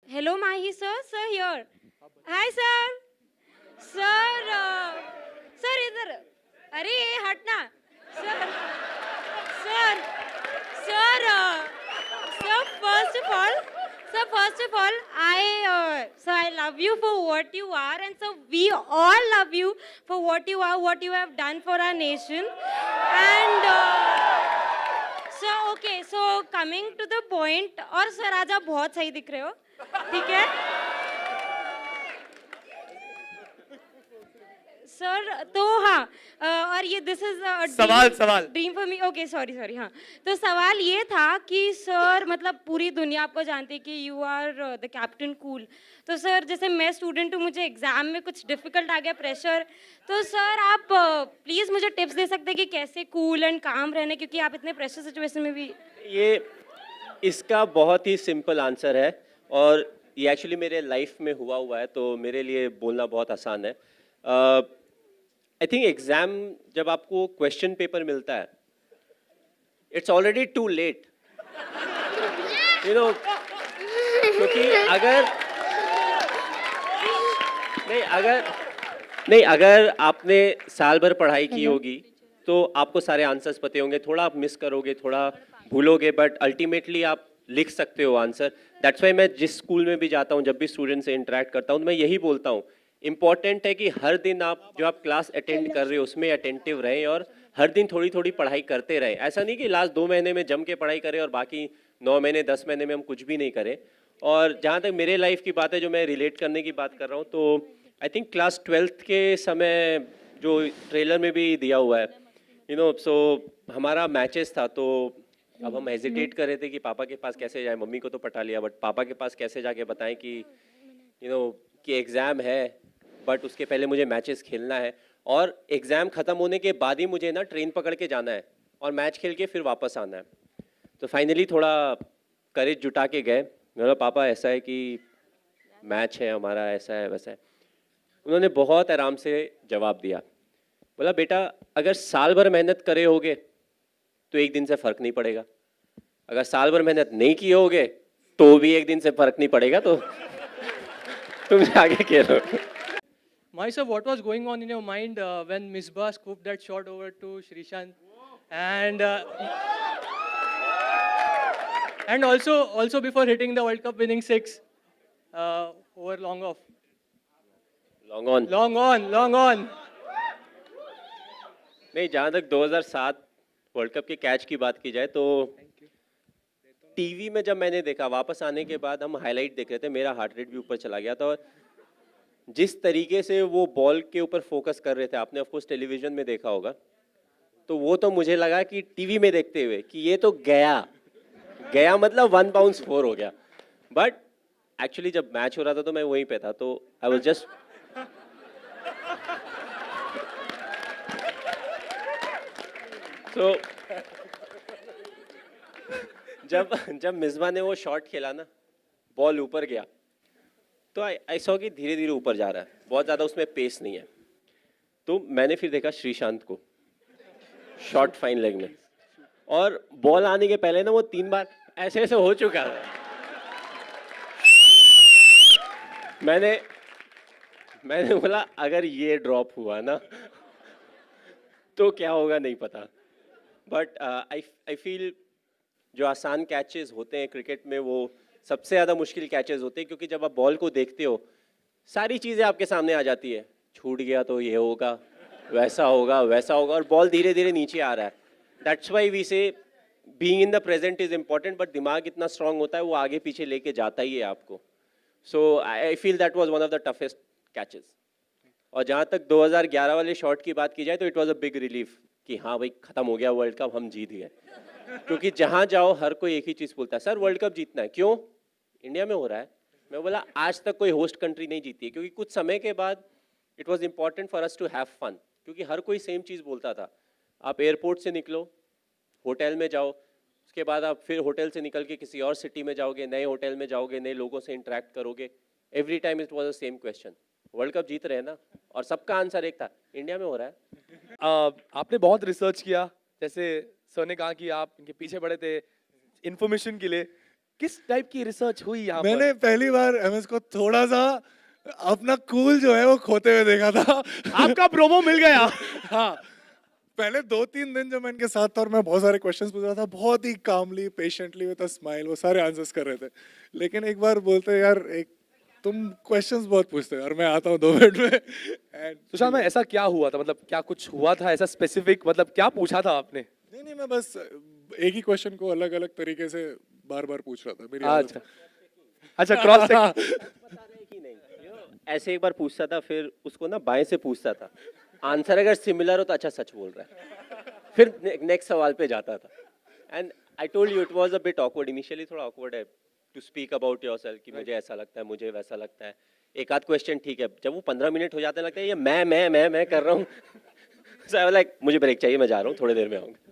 Hello, Mahi sir. Sir here. Hi, sir. Sir, sir इधर. अरे ये हटना. Sir, sir, sir, sir. First of all, I love you for what you are, and so we all love you for what you are, what you have done for our nation, and. So okay, so coming to the point, और sir आज आप बहुत सही दिख रहे हो, ठीक है? सर तो हाँ, और ये दिस इज सवाल dream for me. Okay, sorry हाँ. तो सवाल ये था कि सर मतलब पूरी दुनिया आपको जानती है कि you are the captain cool. तो सर जैसे मैं स्टूडेंट हूँ, मुझे एग्जाम में कुछ डिफिकल्ट आ गया, प्रेशर, तो सर आप प्लीज़ मुझे टिप्स दे सकते हैं कि कैसे कूल एंड काम रहने, क्योंकि आप इतने प्रेशर सिचुएशन में भी. ये इसका बहुत ही सिंपल आंसर है और ये एक्चुअली मेरे लाइफ में हुआ है तो मेरे लिए बोलना बहुत आसान है. आई थिंक एग्जाम जब आपको क्वेश्चन पेपर मिलता है, it's already too late, you know, क्योंकि अगर आपने साल भर पढ़ाई की होगी तो आपको सारे आंसर्स पते होंगे. थोड़ा आप मिस करोगे, थोड़ा भूलोगे, बट अल्टीमेटली आप लिख सकते हो आंसर. दैट्स वाई मैं जिस स्कूल में भी जाता हूँ, जब भी स्टूडेंट से इंटरेक्ट करता हूँ, तो मैं यही बोलता हूँ, इम्पॉर्टेंट है कि हर दिन आप क्लास अटेंड कर रहे हो उसमें अटेंटिव रहें और हर दिन थोड़ी थोड़ी पढ़ाई करते रहें. ऐसा नहीं कि लास्ट 2 महीने में जम के पढ़ाई करें और बाकी 9 महीने 10 महीने में हम कुछ भी नहीं करें. और जहाँ तक मेरे लाइफ की बात है, जो मैं रिलेट करने की बात कर रहा हूँ, तो आई थिंक क्लास 12th के समय जो ट्रेलर में भी दिया हुआ है, यू नो, सो हमारा मैचेस था. तो अब हम हेजिटेट कर रहे थे कि पापा के पास कैसे जाए. मम्मी को तो पटा लिया, बट पापा के पास कैसे जाके बताएं कि यू नो कि एग्ज़ाम है, बट उसके पहले मुझे मैचेस खेलना है और एग्ज़ाम ख़त्म होने के बाद ही मुझे ना ट्रेन पकड़ के जाना है और मैच खेल के फिर वापस आना है. तो फाइनली थोड़ा करेज जुटा के गए. मेरा पापा ऐसा है कि मैच है हमारा, ऐसा है वैसा है. उन्होंने बहुत आराम से जवाब दिया. बोला, बेटा अगर साल भर मेहनत करे होगे तो एक दिन से फ़र्क नहीं पड़ेगा, अगर साल भर मेहनत नहीं किए होगे तो भी एक दिन से फ़र्क नहीं पड़ेगा. तो तुम आगे खेलो. Mahisha, what was going on in your mind when Misbah scooped that shot over to Srishant, and also before hitting the World Cup winning six over long off, long on. long on. नहीं, जहाँ तक 2007 world cup के catch की बात की जाए तो TV में जब मैंने देखा, वापस आने के बाद हम हाईलाइट देख रहे थे, मेरा हार्ट रेट भी ऊपर चला गया था. और जिस तरीके से वो बॉल के ऊपर फोकस कर रहे थे, आपने ऑफ कोर्स टेलीविजन में देखा होगा, तो वो तो मुझे लगा कि टीवी में देखते हुए कि ये तो गया मतलब 1 बाउंस 4 हो गया. बट एक्चुअली जब मैच हो रहा था तो मैं वहीं पे था, तो आई वाज जस्ट तो जब मिसबा ने वो शॉट खेला ना, बॉल ऊपर गया, तो आई सॉ कि धीरे धीरे ऊपर जा रहा है, बहुत ज़्यादा उसमें पेस नहीं है. तो मैंने फिर देखा श्रीशांत को शॉट फाइन लेग में, और बॉल आने के पहले ना वो 3 बार ऐसे ऐसे हो चुका था. मैंने बोला अगर ये ड्रॉप हुआ ना तो क्या होगा नहीं पता. बट आई फील जो आसान कैचेस होते हैं क्रिकेट में, वो सबसे ज़्यादा मुश्किल कैचेस होते हैं, क्योंकि जब आप बॉल को देखते हो सारी चीज़ें आपके सामने आ जाती है. छूट गया तो ये होगा, वैसा होगा, और बॉल धीरे धीरे नीचे आ रहा है. दैट्स वाई वी से being in the present is important, but दिमाग इतना स्ट्रांग होता है, वो आगे पीछे लेके जाता ही है आपको. So I feel that was one of the toughest catches. और जहाँ तक 2011 वाले शॉट की बात की जाए, तो it was a big relief कि हाँ भाई, ख़त्म हो गया वर्ल्ड कप, हम जीत गए. क्योंकि जहाँ जाओ हर कोई एक ही चीज़ बोलता है, सर वर्ल्ड कप जीतना है. क्यों? इंडिया में हो रहा है. मैं बोला आज तक कोई होस्ट कंट्री नहीं जीती है, क्योंकि कुछ समय के बाद it was important for us to have fun, क्योंकि हर कोई सेम चीज़ बोलता था. आप एयरपोर्ट से निकलो, होटल में जाओ, उसके बाद आप फिर होटल से निकल के किसी और सिटी में जाओगे, नए होटल में जाओगे, नए लोगों से इंटरेक्ट करोगे. Every time it was the same question, world cup जीत रहे हैं ना, और सबका आंसर एक था, इंडिया में हो रहा है. आपने बहुत रिसर्च किया, जैसे सर ने कहा कि आप इनके पीछे पड़े थे इन्फॉर्मेशन के लिए. किस टाइप की रिसर्च हुई यहाँ पर? मैंने पहली बार एमएस को थोड़ा सा अपना कूल जो है वो खोते हुए देखा था। आपका प्रोमो मिल गया। हाँ, पहले 2-3 दिन जब मैं इनके साथ था और मैं बहुत सारे क्वेश्चंस पूछ रहा था, बहुत ही कामली पेशेंटली विद अ स्माइल वो सारे आंसर्स कर रहे थे। लेकिन एक बार बोलते यार एक तुम क्वेश्चंस बहुत पूछते हो और मैं आता हूँ 2 मिनट में एंड सुशांत भाई ऐसा क्या हुआ था, मतलब क्या कुछ हुआ था ऐसा स्पेसिफिक, मतलब क्या पूछा था आपने? नहीं मैं बस एक ही क्वेश्चन को अलग अलग तरीके से बार बार पूछ रहा था। मेरी अच्छा अच्छा, क्रॉस ऐसे एक बार पूछता था, फिर उसको ना बाएं से पूछता था, आंसर अगर सिमिलर हो तो अच्छा सच बोल रहा है, फिर नेक्स्ट सवाल पे जाता था। And I told you it was a bit awkward, initially थोड़ा ऑकवर्ड है टू स्पीक अबाउट योरसेल्फ कि मुझे ऐसा लगता है, मुझे वैसा लगता है। एक आध क्वेश्चन ठीक है, जब वो 15 मिनट हो जाते हैं लगता है ये मैं कर रहा हूँ। सो आई वाज लाइक मुझे ब्रेक चाहिए, मैं जा रहा हूँ, थोड़ी देर में आऊँगा।